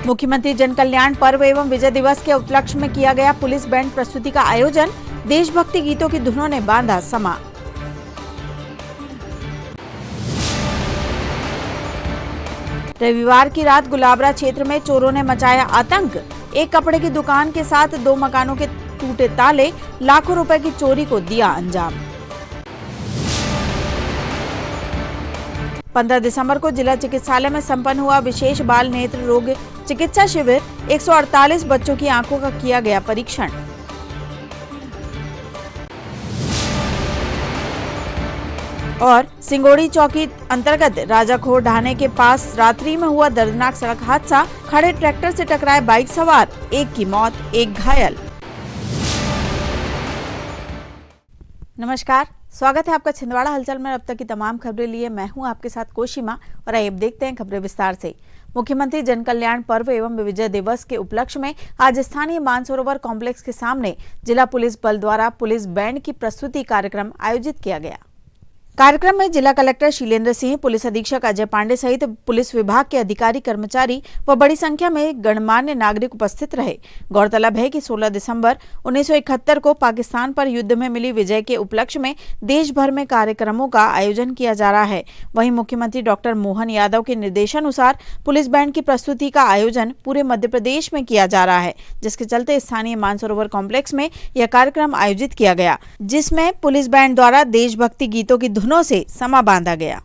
मुख्यमंत्री जन कल्याण पर्व एवं विजय दिवस के उपलक्ष्य में किया गया पुलिस बैंड प्रस्तुति का आयोजन। देशभक्ति गीतों की धुनों ने बांधा समा। रविवार की रात गुलाबरा क्षेत्र में चोरों ने मचाया आतंक। एक कपड़े की दुकान के साथ 2 मकानों के टूटे ताले, लाखों रुपए की चोरी को दिया अंजाम। 15 दिसंबर को जिला चिकित्सालय में संपन्न हुआ विशेष बाल नेत्र रोग चिकित्सा शिविर। 148 बच्चों की आंखों का किया गया परीक्षण। और सिंगोड़ी चौकी अंतर्गत राजाखोर ढाणे के पास रात्रि में हुआ दर्दनाक सड़क हादसा। खड़े ट्रैक्टर से टकराए बाइक सवार, एक की मौत, एक घायल। नमस्कार, स्वागत है आपका छिंदवाड़ा हलचल में। अब तक की तमाम खबरें लिए मैं हूं आपके साथ कोशिमा और आइए अब देखते हैं खबरें विस्तार से। मुख्यमंत्री जन कल्याण पर्व एवं विजय दिवस के उपलक्ष्य में आज स्थानीय मानसरोवर कॉम्प्लेक्स के सामने जिला पुलिस बल द्वारा पुलिस बैंड की प्रस्तुति कार्यक्रम आयोजित किया गया। कार्यक्रम में जिला कलेक्टर शीलेंद्र सिंह, पुलिस अधीक्षक अजय पांडे सहित पुलिस विभाग के अधिकारी, कर्मचारी व बड़ी संख्या में गणमान्य नागरिक उपस्थित रहे। गौरतलब है कि 16 दिसंबर 1971 को पाकिस्तान पर युद्ध में मिली विजय के उपलक्ष्य में देश भर में कार्यक्रमों का आयोजन किया जा रहा है। वहीं मुख्यमंत्री डॉक्टर मोहन यादव के निर्देशानुसार पुलिस बैंड की प्रस्तुति का आयोजन पूरे मध्य प्रदेश में किया जा रहा है, जिसके चलते स्थानीय मानसरोवर कॉम्प्लेक्स में यह कार्यक्रम आयोजित किया गया, जिसमें पुलिस बैंड द्वारा देशभक्ति गीतों की धुनों से समा बांधा गया।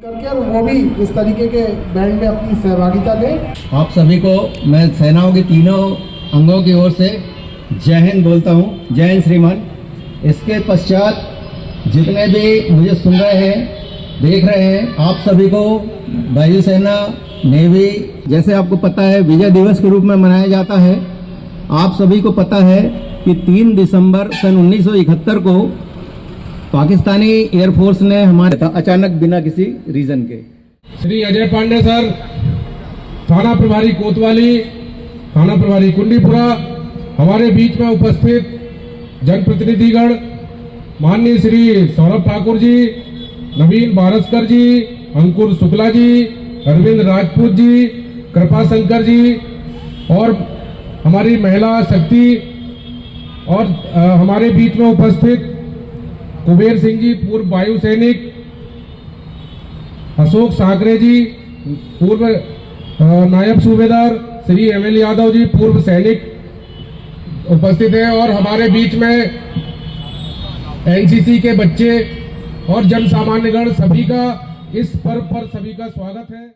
करके वो भी इस तरीके के बैंड में अपनी सहभागिता दें। आप सभी को मैं सेनाओं के तीनों अंगों की ओर से जय हिंद बोलता हूँ। जय हिंद श्रीमान। इसके पश्चात जितने भी मुझे सुन रहे हैं, देख रहे हैं, आप सभी को वायुसेना, नेवी, जैसे आपको पता है विजय दिवस के रूप में मनाया जाता है। आप सभी को पता है कि 3 दिसंबर सन 1971 को पाकिस्तानी एयरफोर्स ने हमारे अचानक बिना किसी रीजन के। श्री अजय पांडे सर, थाना प्रभारी कोतवाली, थाना प्रभारी कुंडीपुरा, हमारे बीच में उपस्थित जनप्रतिनिधिगण, माननीय श्री सौरभ ठाकुर जी, नवीन बारसकर जी, अंकुर शुक्ला जी, अरविंद राजपूत जी, कृपा शंकर जी और हमारी महिला शक्ति, और हमारे बीच में उपस्थित कुबेर सिंह जी, पूर्व वायु सैनिक, अशोक साकरे जी, पूर्व नायब सूबेदार, श्री एमएल यादव जी, पूर्व सैनिक उपस्थित हैं, और हमारे बीच में एनसीसी के बच्चे और जन सामान्यगण, सभी का इस पर्व पर सभी का स्वागत है।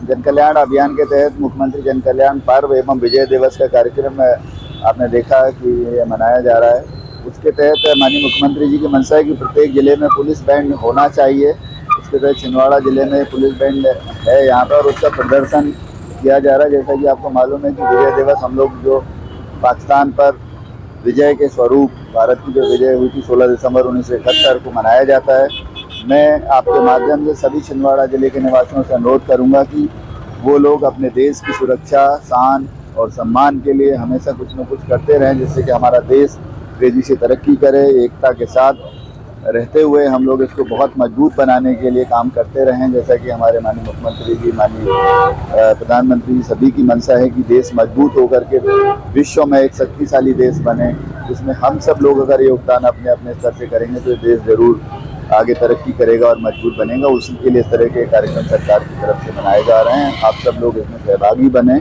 जन कल्याण अभियान के तहत मुख्यमंत्री जन कल्याण पर्व एवं विजय दिवस का कार्यक्रम आपने देखा कि ये मनाया जा रहा है। उसके तहत माननीय मुख्यमंत्री जी की मंशा है कि प्रत्येक जिले में पुलिस बैंड होना चाहिए। उसके तहत छिंदवाड़ा जिले में पुलिस बैंड है यहाँ पर, और उसका प्रदर्शन किया जा रहा है। जैसा कि आपको मालूम है कि विजय दिवस हम लोग जो पाकिस्तान पर विजय के स्वरूप भारत की जो विजय हुई थी 16 दिसंबर 1971 को मनाया जाता है। मैं आपके माध्यम से सभी छिंदवाड़ा जिले के निवासियों से अनुरोध करूंगा कि वो लोग अपने देश की सुरक्षा, शान और सम्मान के लिए हमेशा कुछ न कुछ करते रहें, जिससे कि हमारा देश तेजी से तरक्की करे, एकता के साथ रहते हुए हम लोग इसको बहुत मजबूत बनाने के लिए काम करते रहें। जैसा कि हमारे माननीय मुख्यमंत्री जी, माननीय प्रधानमंत्री जी, सभी की मंशा है कि देश मजबूत होकर के विश्व में एक शक्तिशाली देश बने। इसमें हम सब लोग अगर योगदान अपने अपने स्तर से करेंगे तो देश जरूर आगे तरक्की करेगा और मजबूत बनेगा। उसी के लिए इस तरह के कार्यक्रम सरकार की तरफ से बनाए जा रहे हैं। आप सब लोग इसमें सहभागी बने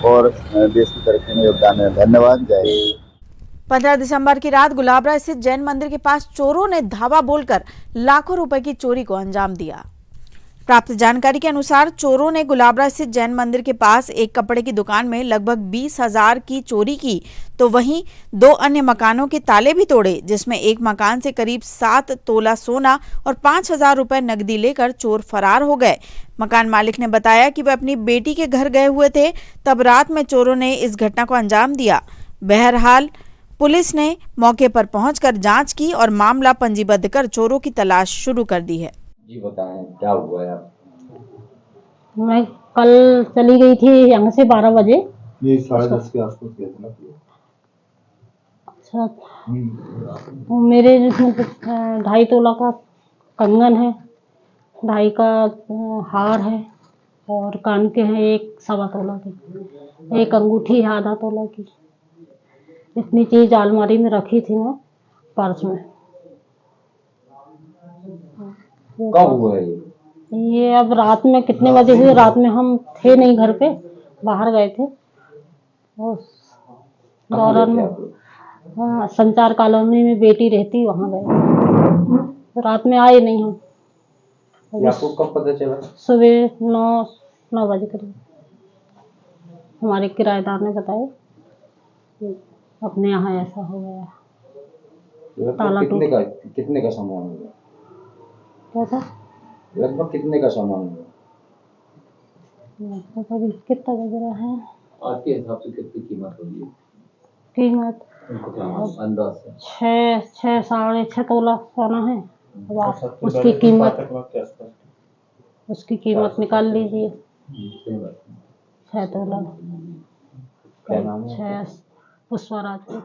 और देश की तरक्की में योगदान दें। धन्यवाद। जय हिंद। 15 दिसंबर की रात गुलाबरा स्थित जैन मंदिर के पास चोरों ने धावा बोलकर लाखों रुपए की चोरी को अंजाम दिया। प्राप्त जानकारी के अनुसार चोरों ने गुलाबरा स्थित जैन मंदिर के पास एक कपड़े की दुकान में लगभग 20,000 की चोरी की, तो वहीं 2 अन्य मकानों के ताले भी तोड़े, जिसमें एक मकान से करीब 7 तोला सोना और 5,000 रुपए नकदी लेकर चोर फरार हो गए। मकान मालिक ने बताया कि वे अपनी बेटी के घर गए हुए थे, तब रात में चोरों ने इस घटना को अंजाम दिया। बहरहाल पुलिस ने मौके पर पहुंचकर जांच की और मामला पंजीबद्ध कर चोरों की तलाश शुरू कर दी है। जी बताएं क्या हुआ है? मैं कल चली गई थी यहाँ से 12 बजे। ये 10:30 के आसपास गया था ना। अच्छा, मेरे जिसमें 2.5 तोला का कंगन है, 2.5 का हार है और कान के हैं 1 सवा तोला के, 1 अंगूठी है आधा तोला की। इतनी चीज अलमारी में रखी थी मैं पर्स में। कब हुआ है ये अब रात में कितने बजे हुए? रात में हम थे नहीं घर पे, बाहर गए थे। उस दौरान में संचार कॉलोनी में बेटी रहती, वहाँ गए। रात में आए नहीं हम। आपको कब पता चला? सुबह 9 बजे करीब हमारे किराएदार ने बताया कि अपने यहाँ ऐसा हो गया। ताला कितने का सामान हुआ? क्या था? लगभग कितने का सामान हुआ? लगभग कितना बज रहा है? आज के हिसाब से कितनी कीमत होगी? कीमत अंदाज से 6 साढ़े 6 तोला सोना है। उसकी कीमत निकाल लीजिए। 6 तोला। क्या नाम है? पुष्पा राजपूत।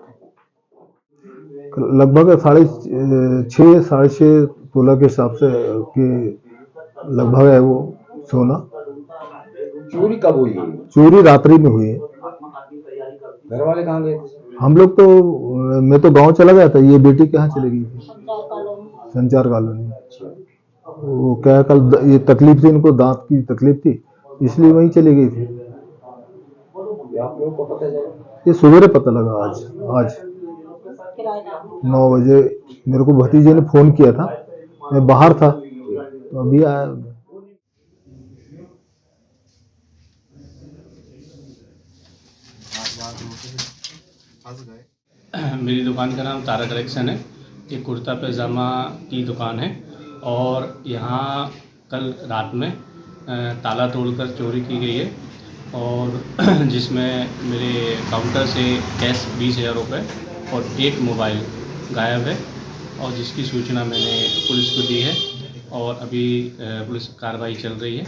लगभग 6.5 साढ़े 6 तोला के हिसाब से कि लगभग है वो सोना। चोरी कब हुई है? चोरी रात्रि में हुई है। घर वाले कहाँ गए? हम लोग तो, मैं तो गांव चला गया था, ये बेटी कहाँ चली गई थी? संचार कॉलोनी। वो क्या कल ये तकलीफ थी, इनको दांत की तकलीफ थी, इसलिए वहीं चली गई थी। आप लोगों को पता चला? ये सवेरे पता लगा आज 9 बजे मेरे को भतीजे ने फोन किया था। मैं बाहर था तो अभी आया। मेरी दुकान का नाम तारा कलेक्शन है। ये कुर्ता पैजामा की दुकान है और यहाँ कल रात में ताला तोड़कर चोरी की गई है और जिसमें मेरे काउंटर से कैश 20,000 रुपये और 1 मोबाइल गायब है और जिसकी सूचना मैंने पुलिस को दी है और अभी पुलिस कार्रवाई चल रही है।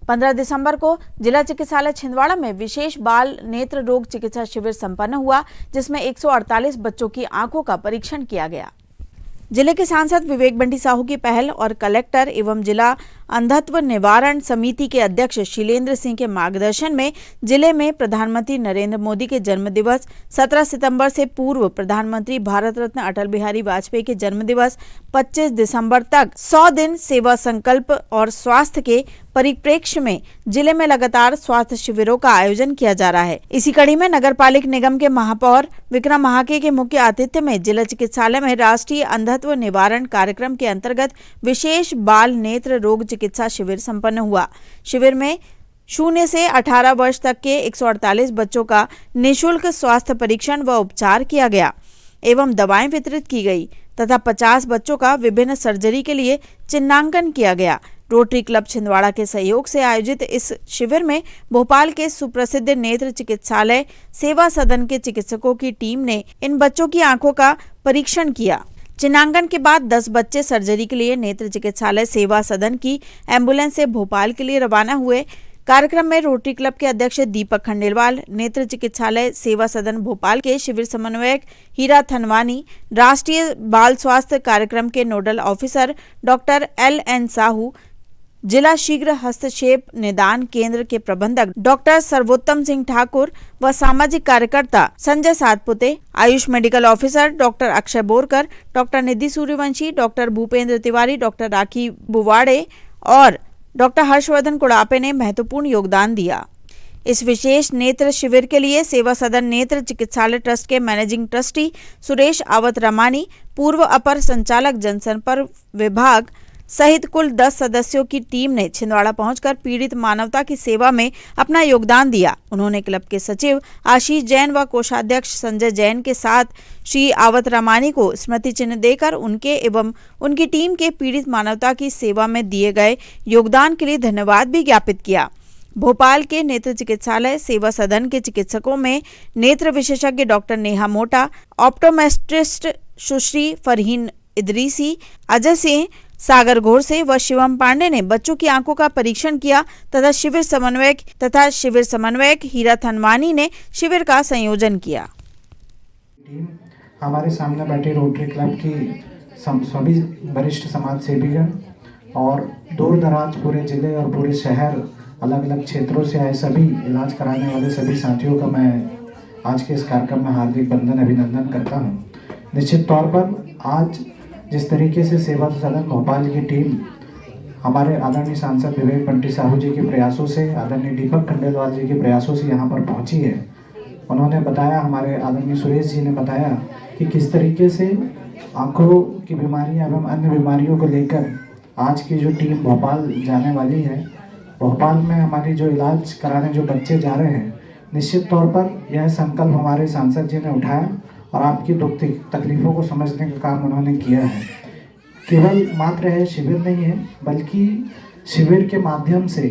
15 दिसंबर को जिला चिकित्सालय छिंदवाड़ा में विशेष बाल नेत्र रोग चिकित्सा शिविर संपन्न हुआ, जिसमें 148 बच्चों की आंखों का परीक्षण किया गया। जिले के सांसद विवेक बंटी साहू की पहल और कलेक्टर एवं जिला अंधत्व निवारण समिति के अध्यक्ष शीलेंद्र सिंह के मार्गदर्शन में जिले में प्रधानमंत्री नरेंद्र मोदी के जन्मदिवस 17 सितंबर से पूर्व प्रधानमंत्री भारत रत्न अटल बिहारी वाजपेयी के जन्मदिवस 25 दिसंबर तक 100 दिन सेवा संकल्प और स्वास्थ्य के परिप्रेक्ष्य में जिले में लगातार स्वास्थ्य शिविरों का आयोजन किया जा रहा है। इसी कड़ी में नगर पालिक निगम के महापौर विक्रम महाके के मुख्य आतिथ्य में जिला चिकित्सालय में राष्ट्रीय अंधत्व निवारण कार्यक्रम के अंतर्गत विशेष बाल नेत्र रोग चिकित्सा शिविर संपन्न हुआ। शिविर में 0 से 18 वर्ष तक के 148 बच्चों का निःशुल्क स्वास्थ्य परीक्षण व उपचार किया गया एवं दवाएं वितरित की गई तथा 50 बच्चों का विभिन्न सर्जरी के लिए चिन्हांकन किया गया। रोटरी क्लब छिंदवाड़ा के सहयोग से आयोजित इस शिविर में भोपाल के सुप्रसिद्ध नेत्र चिकित्सालय सेवा सदन के चिकित्सकों की टीम ने इन बच्चों की आंखों का परीक्षण किया। चिन्हांकन के बाद 10 बच्चे सर्जरी के लिए नेत्र चिकित्सालय सेवा सदन की एम्बुलेंस से भोपाल के लिए रवाना हुए। कार्यक्रम में रोटरी क्लब के अध्यक्ष दीपक खंडेलवाल, नेत्र चिकित्सालय सेवा सदन भोपाल के शिविर समन्वयक हीरा थनवानी, राष्ट्रीय बाल स्वास्थ्य कार्यक्रम के nodal officer doctor LN Sahu, जिला शीघ्र हस्तक्षेप निदान केंद्र के प्रबंधक डॉक्टर सर्वोत्तम सिंह ठाकुर व सामाजिक कार्यकर्ता Sanjay Satpute, AYUSH medical officer doctor Akshay Borkar, doctor Nidhi Suryavanshi, doctor Bhupendra Tiwari, doctor Rakhi Buwade और डॉक्टर हर्षवर्धन कुड़ापे ने महत्वपूर्ण योगदान दिया। इस विशेष नेत्र शिविर के लिए सेवा सदन नेत्र चिकित्सालय ट्रस्ट के मैनेजिंग ट्रस्टी सुरेश आवत रमानी, पूर्व अपर संचालक जनसंपर्क विभाग सहित कुल 10 सदस्यों की टीम ने छिंदवाड़ा पहुंचकर पीड़ित मानवता की सेवा में अपना योगदान दिया। उन्होंने क्लब के सचिव आशीष जैन व कोषाध्यक्ष संजय जैन के साथ श्री आवत रामानी को स्मृति चिन्ह देकर उनके एवं उनकी टीम के पीड़ित मानवता की सेवा में दिए गए योगदान के लिए धन्यवाद भी ज्ञापित किया। भोपाल के नेत्र चिकित्सालय सेवा सदन के चिकित्सकों में नेत्र विशेषज्ञ डॉक्टर नेहा मोटा, ऑप्टोमेट्रिस्ट सुश्री फरहीन इदरीसी, अजय सिंह, सागर घोरसे व शिवम पांडे ने बच्चों की आंखों का परीक्षण किया तथा शिविर समन्वयक हीरा थनवानी ने शिविर का संयोजन किया। टीम हमारे सामने बैठे रोटरी क्लब की सभी वरिष्ठ समाज सेवीगण और दूर दराज पूरे जिले और पूरे शहर अलग अलग क्षेत्रों से आए सभी इलाज कराने वाले सभी साथियों का मैं आज के इस कार्यक्रम में हार्दिक वंदन अभिनंदन करता हूँ। निश्चित तौर पर आज जिस तरीके से सेवा सदन भोपाल की टीम हमारे आदरणीय सांसद विवेक बंटी साहू जी के प्रयासों से, आदरणीय दीपक खंडेलवाल जी के प्रयासों से यहाँ पर पहुँची है। उन्होंने बताया, हमारे आदरणीय सुरेश जी ने बताया कि किस तरीके से आँखों की बीमारियाँ एवं अन्य बीमारियों को लेकर आज की जो टीम भोपाल जाने वाली है, भोपाल में हमारी जो इलाज कराने जो बच्चे जा रहे हैं, निश्चित तौर पर यह संकल्प हमारे सांसद जी ने उठाया और आपकी दुख तकलीफ़ों को समझने का काम उन्होंने किया है। केवल मात्र है शिविर नहीं है, बल्कि शिविर के माध्यम से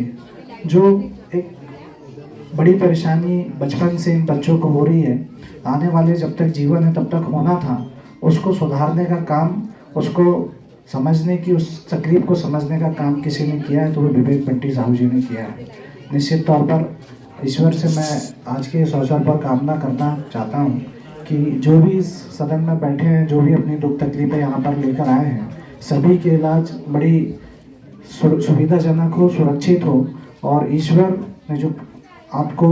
जो एक बड़ी परेशानी बचपन से इन बच्चों को हो रही है, आने वाले जब तक जीवन है तब तक होना था, उसको सुधारने का काम, उसको समझने की, उस तकलीफ को समझने का काम किसी ने किया है तो वो विवेक बंटी साहू जी ने किया है। निश्चित तौर पर ईश्वर से मैं आज के इस अवसर पर कामना करना चाहता हूँ कि जो भी इस सदन में बैठे हैं, जो भी अपनी दुख तकलीफें यहाँ पर लेकर आए हैं, सभी के इलाज बड़ी सुविधाजनक हो, सुरक्षित हो और ईश्वर ने जो आपको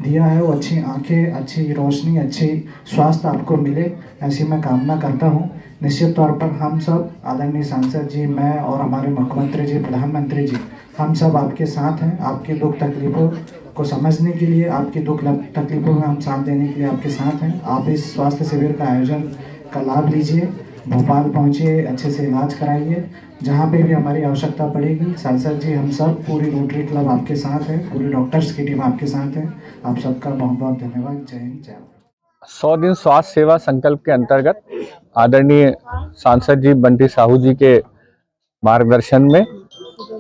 दिया है वो अच्छी आंखें, अच्छी रोशनी, अच्छी स्वास्थ्य आपको मिले, ऐसी मैं कामना करता हूँ। निश्चित तौर पर हम सब आदरणीय सांसद जी, मैं और हमारे मुख्यमंत्री जी, प्रधानमंत्री जी, हम सब आपके साथ हैं। आपकी दुख तकलीफ़ों को समझने के लिए, आपकी दुख तकलीफ़ों में हम साथ देने के लिए आपके साथ हैं। आप इस स्वास्थ्य शिविर का आयोजन का लाभ लीजिए, भोपाल पहुँचिए, अच्छे से इलाज कराइए, जहाँ पे भी हमारी आवश्यकता पड़ेगी। सांसद जी, हम सब पूरी रोटरी क्लब आपके साथ है, पूरी डॉक्टर्स की टीम आपके साथ है। आप सबका बहुत बहुत धन्यवाद। जय हिंद, जय भारत। 100 दिन स्वास्थ्य सेवा संकल्प के अंतर्गत आदरणीय सांसद जी बंटी साहू जी के मार्गदर्शन में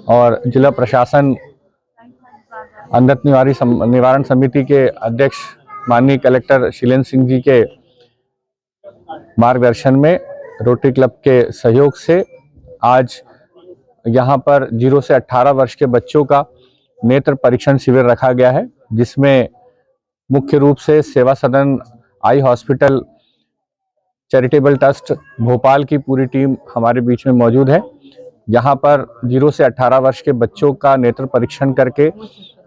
और जिला प्रशासन अंधत्व निवारण समिति के अध्यक्ष माननीय कलेक्टर शीलेंद्र सिंह जी के मार्गदर्शन में रोटरी क्लब के सहयोग से आज यहाँ पर 0 से 18 वर्ष के बच्चों का नेत्र परीक्षण शिविर रखा गया है, जिसमें मुख्य रूप से सेवा सदन eye hospital charitable trust Bhopal की पूरी टीम हमारे बीच में मौजूद है। यहाँ पर 0 से 18 वर्ष के बच्चों का नेत्र परीक्षण करके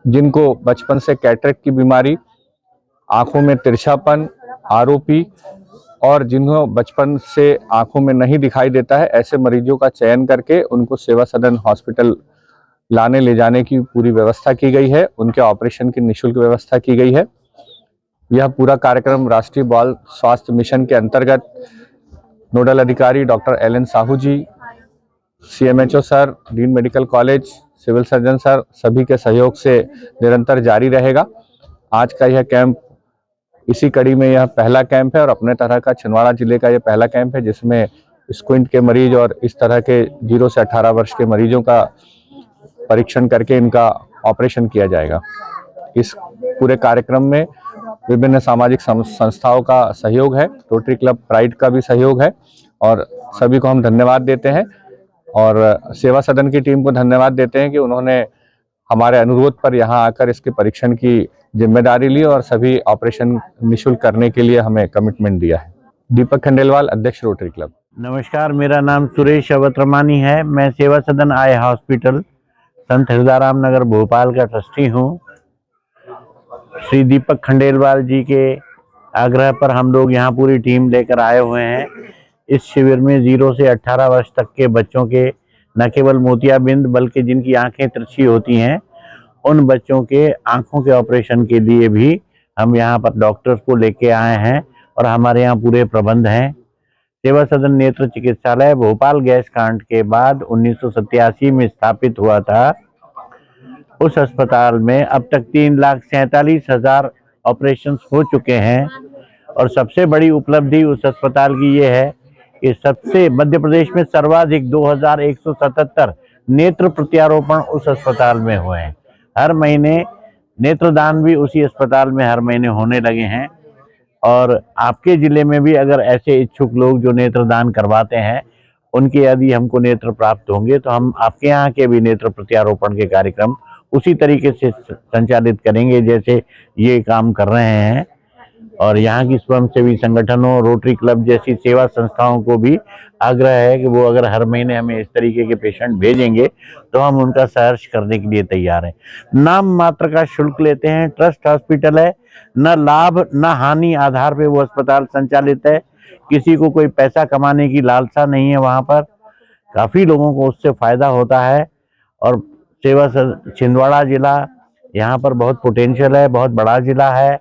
जिनको बचपन से कैटरेक्ट की बीमारी, आंखों में तिरछापन, आरोपी और जिन्हों बचपन से आंखों में नहीं दिखाई देता है, ऐसे मरीजों का चयन करके उनको सेवा सदन हॉस्पिटल लाने ले जाने की पूरी व्यवस्था की गई है। उनके ऑपरेशन की निःशुल्क व्यवस्था की गई है। यह पूरा कार्यक्रम राष्ट्रीय बाल स्वास्थ्य मिशन के अंतर्गत नोडल अधिकारी doctor LN Sahu ji, CMHO sir, dean medical college, civil surgeon sir, सभी के सहयोग से निरंतर जारी रहेगा। आज का यह कैंप इसी कड़ी में यह पहला कैंप है और अपने तरह का छिंदवाड़ा जिले का यह पहला कैंप है जिसमें स्क्विंट के मरीज और इस तरह के 0 से 18 वर्ष के मरीजों का परीक्षण करके इनका ऑपरेशन किया जाएगा। इस पूरे कार्यक्रम में विभिन्न सामाजिक संस्थाओं का सहयोग है, रोटरी क्लब प्राइड का भी सहयोग है और सभी को हम धन्यवाद देते हैं और सेवा सदन की टीम को धन्यवाद देते हैं कि उन्होंने हमारे अनुरोध पर यहाँ आकर इसके परीक्षण की जिम्मेदारी ली और सभी ऑपरेशन निःशुल्क करने के लिए हमें कमिटमेंट दिया है। दीपक खंडेलवाल, अध्यक्ष रोटरी क्लब। नमस्कार, मेरा नाम सुरेश अवत्रमानी है। मैं सेवा सदन आई हॉस्पिटल संत हृदयराम नगर भोपाल का ट्रस्टी हूँ। श्री दीपक खंडेलवाल जी के आग्रह पर हम लोग यहाँ पूरी टीम लेकर आए हुए हैं। इस शिविर में 0 से 18 वर्ष तक के बच्चों के न केवल मोतियाबिंद बल्कि जिनकी आंखें तिरछी होती हैं उन बच्चों के आंखों के ऑपरेशन के लिए भी हम यहाँ पर डॉक्टर्स को लेके आए हैं और हमारे यहाँ पूरे प्रबंध हैं। सेवा सदन नेत्र चिकित्सालय भोपाल गैस कांड के बाद 1987 में स्थापित हुआ था। उस अस्पताल में अब तक 3,47,000 ऑपरेशंस हो चुके हैं और सबसे बड़ी उपलब्धि उस अस्पताल की ये है कि सबसे मध्य प्रदेश में सर्वाधिक 2,177 नेत्र प्रत्यारोपण उस अस्पताल में हुए हैं। हर महीने नेत्रदान भी उसी अस्पताल में हर महीने होने लगे हैं और आपके जिले में भी अगर ऐसे इच्छुक लोग जो नेत्रदान करवाते हैं उनके यदि हमको नेत्र प्राप्त होंगे तो हम आपके यहाँ के भी नेत्र प्रत्यारोपण के कार्यक्रम उसी तरीके से संचालित करेंगे जैसे ये काम कर रहे हैं। और यहाँ की स्वयंसेवी संगठनों, रोटरी क्लब जैसी सेवा संस्थाओं को भी आग्रह है कि वो अगर हर महीने हमें इस तरीके के पेशेंट भेजेंगे तो हम उनका सहर्ष करने के लिए तैयार हैं। नाम मात्र का शुल्क लेते हैं। ट्रस्ट हॉस्पिटल है, न लाभ न हानि आधार पे वो अस्पताल संचालित है। किसी को कोई पैसा कमाने की लालसा नहीं है। वहाँ पर काफ़ी लोगों को उससे फायदा होता है और छिंदवाड़ा जिला यहाँ पर बहुत पोटेंशियल है, बहुत बड़ा जिला है।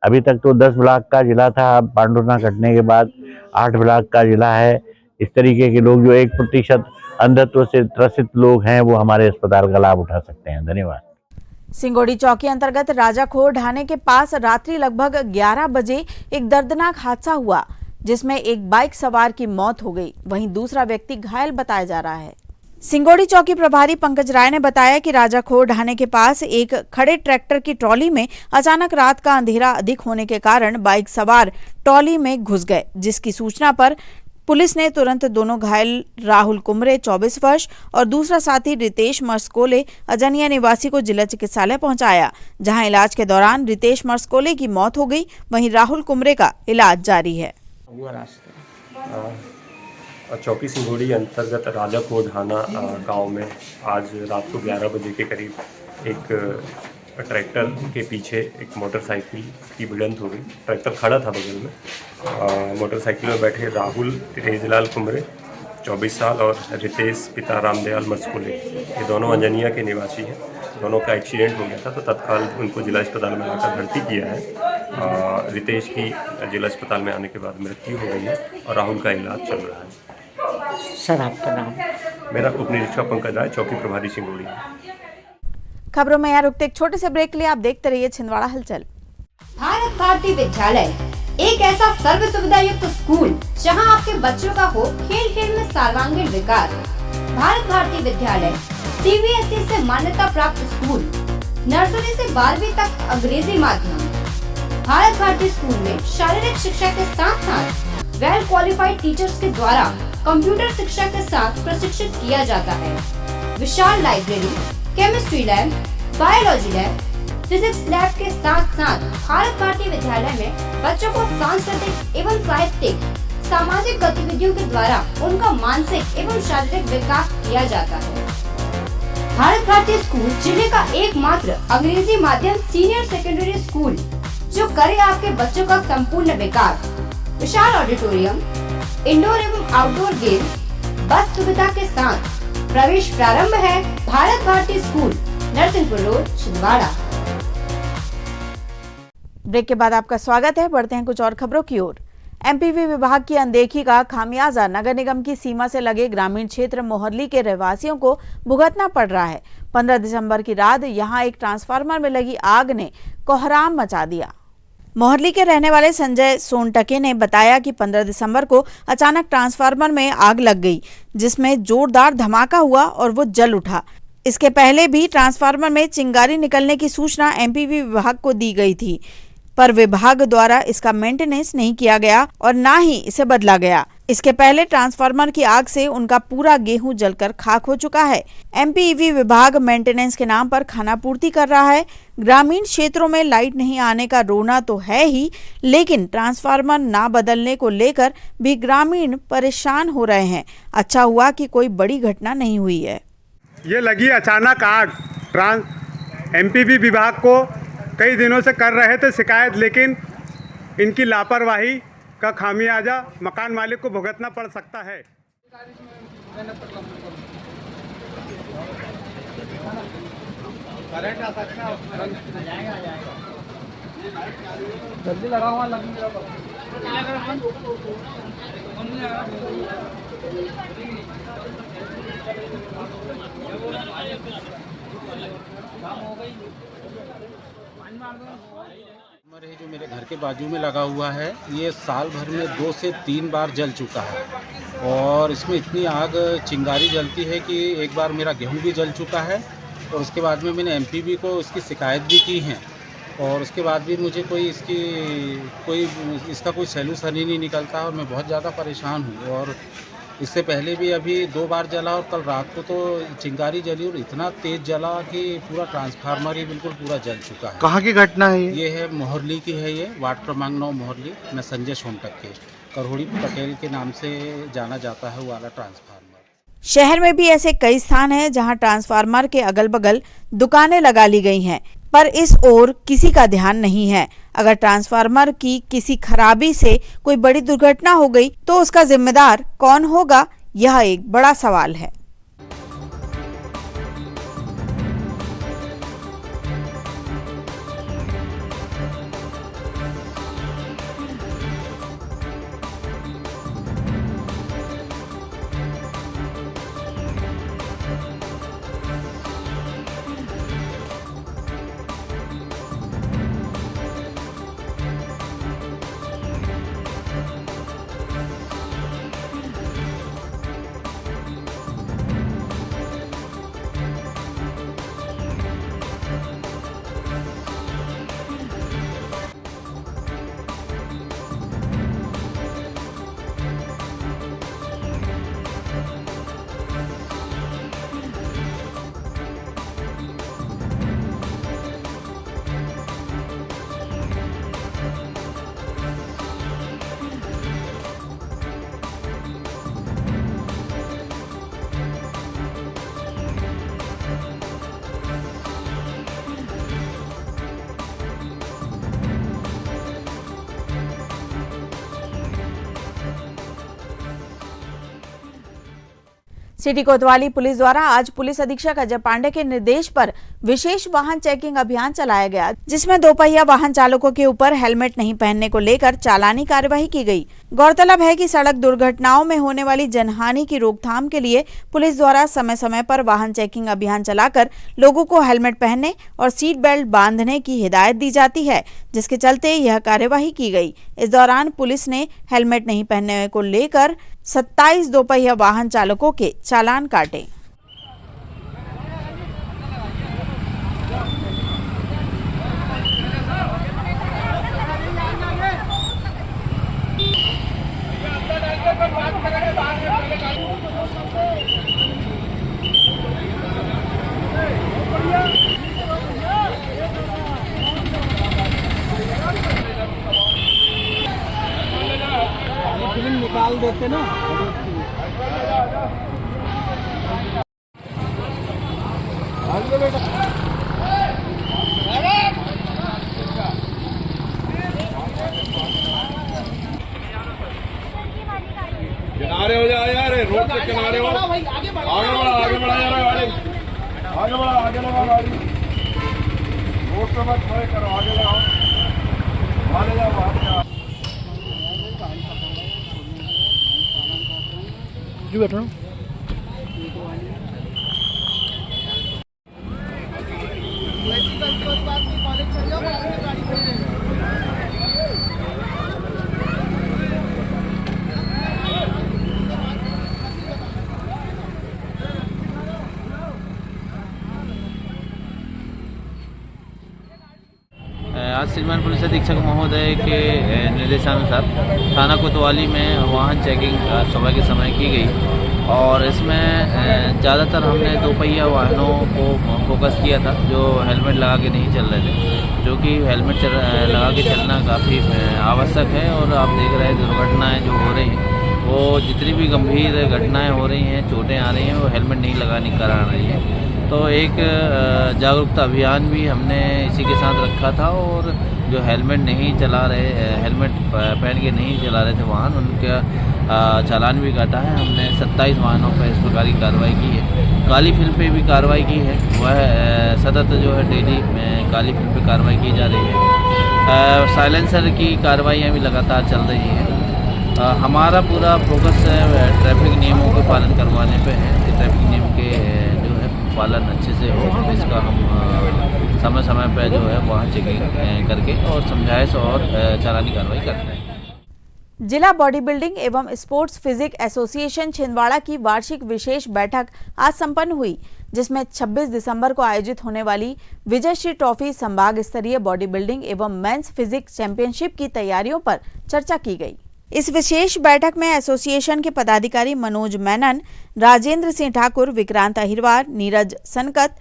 अभी तक तो 10 ब्लॉक का जिला था, अब पांडुरना कटने के बाद 8 ब्लॉक का जिला है। इस तरीके के लोग जो 1% अंधत्व से त्रसित लोग हैं वो हमारे अस्पताल का लाभ उठा सकते हैं। धन्यवाद। सिंगोड़ी चौकी अंतर्गत राजाखोर ढाणे के पास रात्रि लगभग 11 बजे एक दर्दनाक हादसा हुआ जिसमें एक बाइक सवार की मौत हो गई, वहीं दूसरा व्यक्ति घायल बताया जा रहा है। सिंगोड़ी चौकी प्रभारी पंकज राय ने बताया कि राजाखोर ढाणे के पास एक खड़े ट्रैक्टर की ट्रॉली में अचानक रात का अंधेरा अधिक होने के कारण बाइक सवार ट्रॉली में घुस गए, जिसकी सूचना पर पुलिस ने तुरंत दोनों घायल राहुल कुमरे 24 वर्ष और दूसरा साथी रितेश मर्सकोले अजनिया निवासी को जिला चिकित्सालय पहुंचाया, जहां इलाज के दौरान रितेश मर्सकोले की मौत हो गई, वहीं राहुल कुमरे का इलाज जारी है। चौकी सिंगोड़ी अंतर्गत राजाखोर ढाणा गांव में आज रात को 11 बजे के करीब एक ट्रैक्टर के पीछे एक मोटरसाइकिल की भिड़ंत हो गई। ट्रैक्टर खड़ा था बगल में। मोटरसाइकिल में बैठे राहुल तेजलाल कुमरे 24 साल और रितेश पिता रामदयाल मर्सकोले, ये दोनों अंजनिया के निवासी हैं। दोनों का एक्सीडेंट हो गया था तो तत्काल उनको जिला अस्पताल में आकर भर्ती किया है। रितेश की जिला अस्पताल में आने के बाद मृत्यु हो गई है और राहुल का इलाज चल रहा है। सर आपका नाम? मेरा उप निरीक्षक पंकज राय, चौकी प्रभारी सिंगोड़ी। खबरों में यहाँ रुकते एक छोटे से ब्रेक के लिए आप देखते रहिए छिंदवाड़ा हलचल। भारत भारती विद्यालय एक ऐसा सर्व सुविधा युक्त स्कूल जहां आपके बच्चों का हो खेल खेल में सर्वांगीण विकास। भारत भारती विद्यालय CBSE से मान्यता प्राप्त स्कूल, नर्सरी से 12वीं तक अंग्रेजी माध्यम। भारत भारती स्कूल में शारीरिक शिक्षा के साथ साथ वेल क्वालिफाइड टीचर्स के द्वारा कंप्यूटर शिक्षा के साथ प्रशिक्षित किया जाता है। विशाल library, chemistry lab, biology lab, physics lab के साथ साथ भारत भारती विद्यालय में बच्चों को सांस्कृतिक एवं साहित्यिक सामाजिक गतिविधियों के द्वारा उनका मानसिक एवं शारीरिक विकास किया जाता है। भारत भारती स्कूल जिले का एकमात्र अंग्रेजी माध्यम सीनियर सेकेंडरी स्कूल जो करे आपके बच्चों का संपूर्ण विकास। विशाल ऑडिटोरियम, इंडोर एवं आउटडोर गेम्स, बस सुविधा के साथ प्रवेश प्रारंभ है। Bharat Bharati School, Narsinghpur Road, Chhindwara. Break के बाद आपका स्वागत है। बढ़ते हैं कुछ और खबरों की ओर। एमपीवी विभाग की अनदेखी का खामियाजा नगर निगम की सीमा से लगे ग्रामीण क्षेत्र मोहर्ली के रहवासियों को भुगतना पड़ रहा है। 15 दिसंबर की रात यहां एक ट्रांसफार्मर में लगी आग ने कोहराम मचा दिया। मोहर्ली के रहने वाले संजय सोनटके ने बताया कि 15 दिसंबर को अचानक ट्रांसफार्मर में आग लग गई, जिसमें जोरदार धमाका हुआ और वो जल उठा। इसके पहले भी ट्रांसफार्मर में चिंगारी निकलने की सूचना एमपीवी विभाग को दी गई थी, पर विभाग द्वारा इसका मेंटेनेंस नहीं किया गया और ना ही इसे बदला गया। इसके पहले ट्रांसफार्मर की आग से उनका पूरा गेहूं जलकर खाक हो चुका है। एमपीईवी विभाग मेंटेनेंस के नाम पर खानापूर्ति कर रहा है। ग्रामीण क्षेत्रों में लाइट नहीं आने का रोना तो है ही, लेकिन ट्रांसफार्मर ना बदलने को लेकर भी ग्रामीण परेशान हो रहे हैं। अच्छा हुआ कि कोई बड़ी घटना नहीं हुई है। ये लगी अचानक आग। एमपीईवी विभाग को कई दिनों से कर रहे थे शिकायत, लेकिन इनकी लापरवाही का खामियाजा मकान मालिक को भुगतना पड़ सकता है। जल्दी लगा हुआ है जो मेरे घर के बाजू में लगा हुआ है, ये साल भर में 2 से 3 बार जल चुका है और इसमें इतनी आग चिंगारी जलती है कि एक बार मेरा गेहूं भी जल चुका है और उसके बाद में मैंने एमपीवी को इसकी शिकायत भी की है और उसके बाद भी मुझे इसका कोई सैल्यूशन ही नहीं निकलता और मैं बहुत ज़्यादा परेशान हूँ। और इससे पहले भी अभी 2 बार जला और कल रात को तो चिंगारी जली और इतना तेज़ जला कि पूरा ट्रांसफार्मर ही बिल्कुल पूरा जल चुका है। कहाँ की घटना है ये है मोहरली की है, ये वार्ड क्रमांक 9 मोहरली में संजय सोनटक के करहोड़ी पटेल के नाम से जाना जाता है वो वाला ट्रांसफार्मर। शहर में भी ऐसे कई स्थान हैं जहां ट्रांसफार्मर के अगल बगल दुकानें लगा ली गई हैं, पर इस ओर किसी का ध्यान नहीं है। अगर ट्रांसफार्मर की किसी खराबी से कोई बड़ी दुर्घटना हो गई तो उसका जिम्मेदार कौन होगा, यह एक बड़ा सवाल है। सिटी कोतवाली पुलिस द्वारा आज पुलिस अधीक्षक अजय पांडे के निर्देश पर विशेष वाहन चेकिंग अभियान चलाया गया, जिसमें 2 पहिया वाहन चालकों के ऊपर हेलमेट नहीं पहनने को लेकर चालानी कार्यवाही की गई। गौरतलब है कि सड़क दुर्घटनाओं में होने वाली जनहानि की रोकथाम के लिए पुलिस द्वारा समय समय पर वाहन चेकिंग अभियान चलाकर लोगों को हेलमेट पहनने और सीट बेल्ट बांधने की हिदायत दी जाती है, जिसके चलते यह कार्यवाही की गई। इस दौरान पुलिस ने हेलमेट नहीं पहनने को लेकर 27 2 पहिया वाहन चालकों के चालान काटे। निकाल देते ना। किनारे हो जाओ यार, रोड से किनारे हो। आगे बढ़ा यार गाड़ी, आगे लगाओ गाड़ी। रोड पे मत खड़े करो, आगे लगाओ, आगे जाओ। जी बैठो। आज श्रीमान पुलिस अधीक्षक महोदय के निर्देशानुसार थाना कोतवाली में वाहन चेकिंग सुबह के समय की गई और इसमें ज़्यादातर हमने दोपहिया वाहनों को फोकस किया था जो हेलमेट लगा के नहीं चल रहे थे, जो कि हेलमेट लगा के चलना काफ़ी आवश्यक है। और आप देख रहे हैं दुर्घटनाएं जो हो रही हैं, वो जितनी भी गंभीर घटनाएं हो रही हैं, चोटें आ रही हैं, वो हेलमेट नहीं लगाने के कारण आ रही है। तो एक जागरूकता अभियान भी हमने इसी के साथ रखा था और जो हेलमेट नहीं चला रहे, हेलमेट पहन के नहीं चला रहे थे वाहन, उनका चालान भी काटा है। हमने 27 वाहनों पर इस प्रकार की कार्रवाई की है। काली फिल्म पे भी कार्रवाई की है, वह सतत जो है डेली में काली फिल्म पे कार्रवाई की जा रही है। साइलेंसर की कार्रवाइयाँ भी लगातार चल रही हैं। हमारा पूरा फोकस ट्रैफिक नियमों के पालन करवाने पे है कि ट्रैफिक नियम के जो है पालन अच्छे से हो। इसका हम समय समय पर जो है वाहन चेकिंग करके और समझाइश और चालानी कार्रवाई करते हैं। जिला बॉडी बिल्डिंग एवं स्पोर्ट्स फिजिक एसोसिएशन छिंदवाड़ा की वार्षिक विशेष बैठक आज संपन्न हुई, जिसमें 26 दिसंबर को आयोजित होने वाली विजयश्री ट्रॉफी संभाग स्तरीय बॉडी बिल्डिंग एवं मेंस फिजिक चैंपियनशिप की तैयारियों पर चर्चा की गई। इस विशेष बैठक में एसोसिएशन के पदाधिकारी मनोज मेनन, राजेंद्र सिंह ठाकुर, विक्रांत अहिरवार, नीरज सनकत,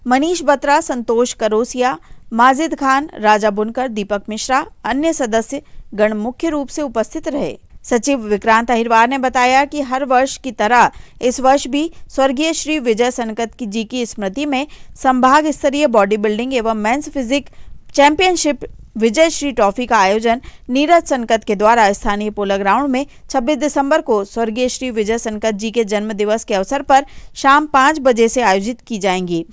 मनीष बत्रा, संतोष करोसिया, माजिद खान, राजा बुनकर, दीपक मिश्रा, अन्य सदस्य गण मुख्य रूप से उपस्थित रहे। सचिव विक्रांत अहिरवार ने बताया कि हर वर्ष की तरह इस वर्ष भी स्वर्गीय श्री विजय सनकत जी की स्मृति में संभाग स्तरीय बॉडी बिल्डिंग एवं मेंस फिजिक चैंपियनशिप विजय श्री ट्रॉफी का आयोजन नीरज सनकत के द्वारा स्थानीय पोलो ग्राउंड में 26 दिसंबर को स्वर्गीय श्री विजय सनकत जी के जन्म दिवस के अवसर पर शाम 5 बजे से आयोजित की जाएंगी।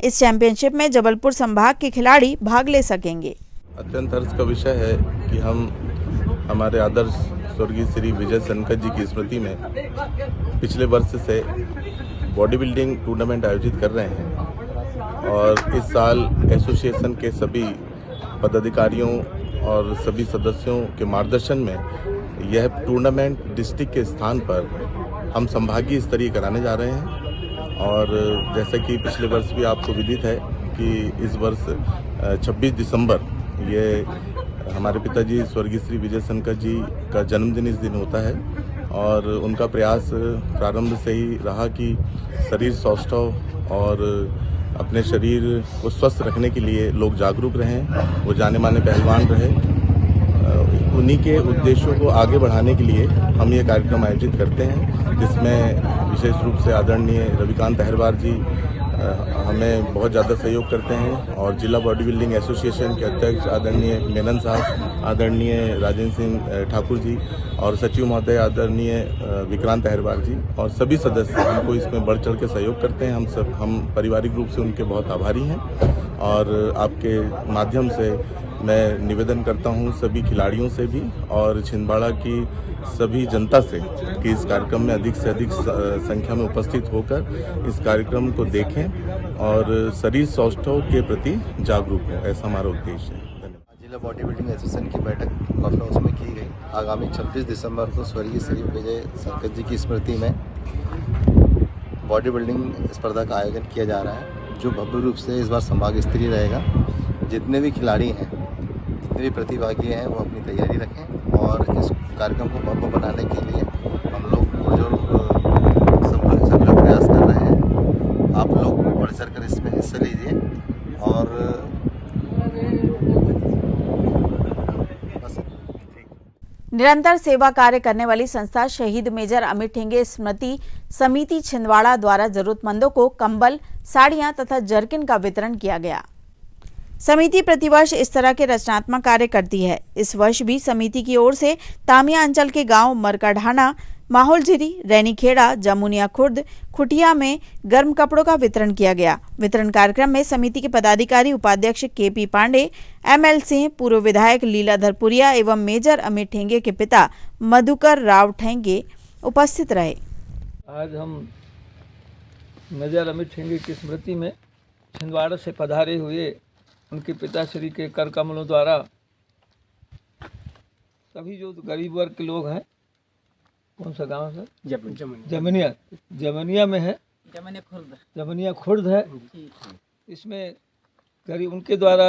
इस चैंपियनशिप में जबलपुर संभाग के खिलाड़ी भाग ले सकेंगे। अत्यंत हर्ष का विषय है कि हम हमारे आदर्श स्वर्गीय श्री विजय सनकत जी की स्मृति में पिछले वर्ष से बॉडी बिल्डिंग टूर्नामेंट आयोजित कर रहे हैं और इस साल एसोसिएशन के सभी पदाधिकारियों और सभी सदस्यों के मार्गदर्शन में यह टूर्नामेंट डिस्ट्रिक्ट के स्थान पर हम संभागीय स्तरीय कराने जा रहे हैं। और जैसे कि पिछले वर्ष भी आपको विदित है कि इस वर्ष 26 दिसंबर ये हमारे पिताजी स्वर्गीय श्री विजय सनकत जी का जन्मदिन इस दिन होता है और उनका प्रयास प्रारंभ से ही रहा कि शरीर सौष्ठव और अपने शरीर को स्वस्थ रखने के लिए लोग जागरूक रहें, वो जाने माने पहलवान रहे। उन्हीं के उद्देश्यों को आगे बढ़ाने के लिए हम ये कार्यक्रम आयोजित करते हैं, जिसमें विशेष रूप से आदरणीय रविकांत अहिरवार जी हमें बहुत ज़्यादा सहयोग करते हैं और जिला बॉडी बिल्डिंग एसोसिएशन के अध्यक्ष आदरणीय मेनन साहब, आदरणीय राजेंद्र सिंह ठाकुर जी और सचिव महोदय आदरणीय विक्रांत अहिरवार जी और सभी सदस्य हमको इसमें बढ़ चढ़ के सहयोग करते हैं। हम पारिवारिक रूप से उनके बहुत आभारी हैं और आपके माध्यम से मैं निवेदन करता हूं सभी खिलाड़ियों से भी और छिंदवाड़ा की सभी जनता से कि इस कार्यक्रम में अधिक से अधिक संख्या में उपस्थित होकर इस कार्यक्रम को देखें और शरीर सौष्ठव के प्रति जागरूक हो, ऐसा हमारा उद्देश्य है। जिला बॉडी बिल्डिंग एसोसिएशन की बैठक कॉन्फ्रेंस हाउस में की गई। आगामी 26 दिसंबर को स्वर्गीय श्री विजय सनकत जी की स्मृति में बॉडी बिल्डिंग स्पर्धा का आयोजन किया जा रहा है, जो भव्य रूप से इस बार संभाग स्तरीय रहेगा। जितने भी खिलाड़ी हैं, जितने भी प्रतिभागी हैं, वो अपनी तैयारी रखें और इस कार्यक्रम को भव्य बनाने के लिए हम लोग सभी लोग प्रयास कर रहे हैं। आप लोग बढ़ चढ़ कर इसमें हिस्सा लीजिए और निरंतर सेवा कार्य करने वाली संस्था शहीद मेजर अमित ठेंगे स्मृति समिति छिंदवाड़ा द्वारा जरूरतमंदों को कंबल, साड़ियां तथा जर्किन का वितरण किया गया। समिति प्रतिवर्ष इस तरह के रचनात्मक कार्य करती है। इस वर्ष भी समिति की ओर से तामिया अंचल के गांव मरकाढाना, माहौलझिरी, रैनीखेड़ा, जमुनिया खुर्द, खुटिया में गर्म कपड़ों का वितरण किया गया। वितरण कार्यक्रम में समिति के पदाधिकारी उपाध्यक्ष केपी पांडे, एमएल सिंह, पूर्व विधायक लीलाधर पुरिया एवं मेजर अमित ठेंगे के पिता मधुकर राव ठेंगे उपस्थित रहे। आज हम मेजर अमित ठेंगे की स्मृति में छिंदवाड़ा से पधारे हुए उनके पिताश्री के कर कमलों द्वारा सभी जो गरीब वर्ग के लोग हैं, कौन सा गांव है? जमनिया में है, जमनिया खुर्द है। इसमें गरीब उनके द्वारा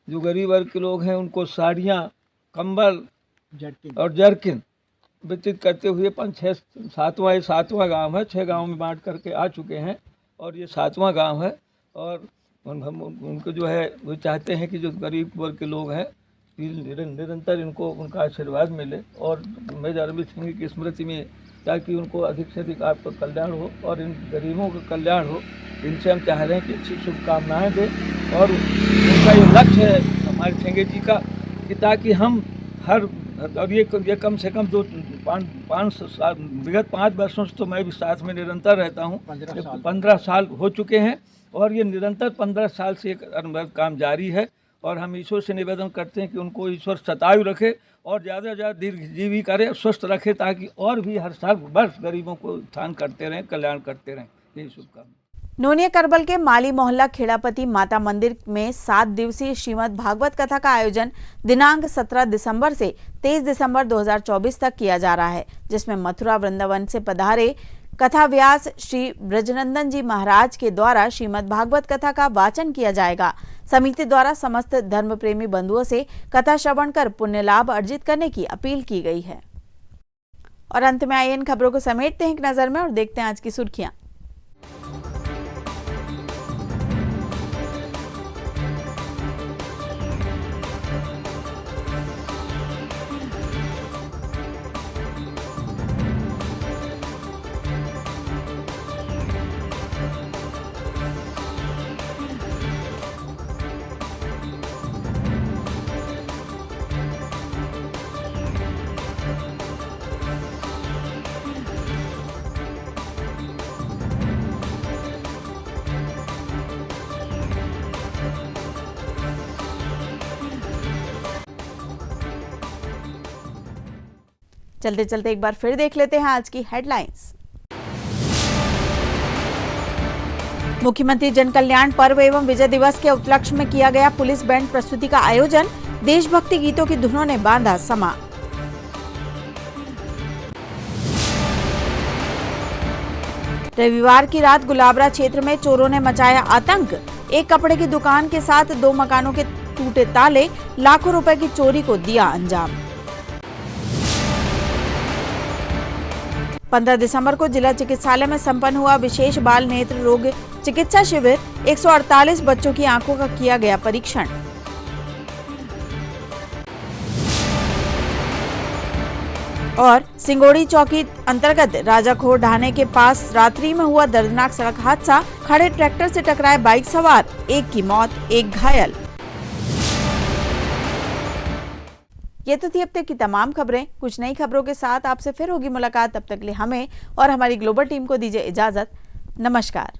जो गरीब वर्ग के लोग हैं उनको साड़ियाँ, कंबल और जर्किन वितरित करते हुए 7वां गांव है। 6 गांव में बांट करके आ चुके हैं और ये 7वां गांव है। और हम उनको जो है वो चाहते हैं कि जो गरीब वर्ग के लोग हैं निरंतर इनको उनका आशीर्वाद मिले और मेजर अमित सिंह की स्मृति में, ताकि उनको अधिक से अधिक आपका कल्याण हो और इन गरीबों का कल्याण हो। इनसे हम चाह रहे हैं कि अच्छी शुभकामनाएँ दें और उनका ये लक्ष्य है हमारे ठेंगे जी का कि ताकि हम हर और ये कम से कम विगत 5 वर्षों से तो मैं भी साथ में निरंतर रहता हूँ। 15 साल हो चुके हैं और ये निरंतर 15 साल से एक अनवरत काम जारी है और हम ईश्वर से निवेदन करते हैं कि उनको ईश्वर शतायु रखे और ज़्यादा से ज़्यादा दीर्घजीवी करे, स्वस्थ रखे, ताकि और भी हर साल वर्ष गरीबों को उत्थान करते रहें, कल्याण करते रहें। यही शुभकामना। नोनिया करबल के माली मोहल्ला खेड़ापति माता मंदिर में 7 दिवसीय श्रीमद् भागवत कथा का आयोजन दिनांक 17 दिसंबर से 23 दिसंबर 2024 तक किया जा रहा है, जिसमें मथुरा वृंदावन से पधारे कथा व्यास श्री ब्रजनंदन जी महाराज के द्वारा श्रीमद् भागवत कथा का वाचन किया जाएगा। समिति द्वारा समस्त धर्म प्रेमी बंधुओं से कथा श्रवण कर पुण्य लाभ अर्जित करने की अपील की गई है। और अंत में आई इन खबरों को समेटते हैं एक नजर में और देखते हैं आज की सुर्खियां। चलते चलते एक बार फिर देख लेते हैं आज की हेडलाइंस। मुख्यमंत्री जन कल्याण पर्व एवं विजय दिवस के उपलक्ष्य में किया गया पुलिस बैंड प्रस्तुति का आयोजन। देशभक्ति गीतों की धुनों ने बांधा समा। रविवार की रात गुलाबरा क्षेत्र में चोरों ने मचाया आतंक। एक कपड़े की दुकान के साथ 2 मकानों के टूटे ताले, लाखों रुपए की चोरी को दिया अंजाम। 15 दिसंबर को जिला चिकित्सालय में संपन्न हुआ विशेष बाल नेत्र रोग चिकित्सा शिविर। 148 बच्चों की आंखों का किया गया परीक्षण। और सिंगोड़ी चौकी अंतर्गत राजाखोर ढाणे के पास रात्रि में हुआ दर्दनाक सड़क हादसा। खड़े ट्रैक्टर से टकराए बाइक सवार, एक की मौत, एक घायल। ये तो थी अब तक की तमाम खबरें। कुछ नई खबरों के साथ आपसे फिर होगी मुलाकात। तब तक के लिए हमें और हमारी ग्लोबल टीम को दीजिए इजाजत। नमस्कार।